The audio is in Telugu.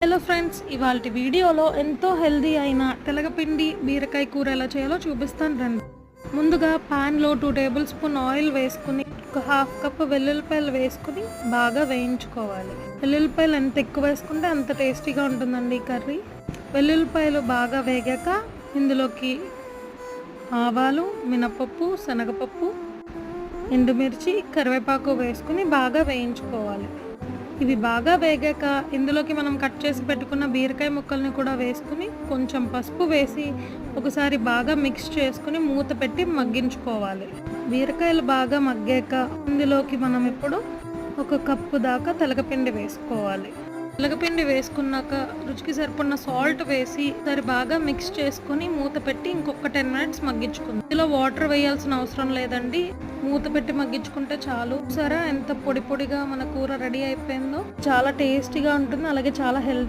హలో ఫ్రెండ్స్, ఇవాల్టి వీడియోలో ఎంతో హెల్దీ అయిన తెలగపిండి బీరకాయ కూర ఎలా చేయాలో చూపిస్తాను రండి. ముందుగా ప్యాన్లో 2 టేబుల్ స్పూన్ ఆయిల్ వేసుకుని ఒక హాఫ్ కప్ వెల్లుల్లిపాయలు వేసుకుని బాగా వేయించుకోవాలి. వెల్లుల్లిపాయలు ఎంత ఎక్కువ వేసుకుంటే అంత టేస్టీగా ఉంటుందండి ఈ కర్రీ. వెల్లుల్లిపాయలు బాగా వేగాక ఇందులోకి ఆవాలు, మినపప్పు, శనగపప్పు, ఎండుమిర్చి, కరివేపాకు వేసుకుని బాగా వేయించుకోవాలి. ఇవి బాగా వేగాక ఇందులోకి మనం కట్ చేసి పెట్టుకున్న బీరకాయ ముక్కల్ని కూడా వేసుకుని కొంచెం పసుపు వేసి ఒకసారి బాగా మిక్స్ చేసుకుని మూత పెట్టి మగ్గించుకోవాలి. బీరకాయలు బాగా మగ్గాక ఇందులోకి మనం ఇప్పుడు 1 కప్పు దాకా తెలగపిండి వేసుకోవాలి. తెలగపిండి వేసుకున్నాక రుచికి సరిపడిన సాల్ట్ వేసి సరి బాగా మిక్స్ చేసుకుని మూత పెట్టి ఇంకొక 10 మినిట్స్ మగ్గించుకుందాం. ఇందులో వాటర్ వేయాల్సిన అవసరం లేదండి, మూత పెట్టి మగ్గించుకుంటే చాలు. సరే ఎంత పొడి పొడిగా మన కూర రెడీ అయిపోయిందో. చాలా టేస్టీగా ఉంటుంది, అలాగే చాలా హెల్దీ.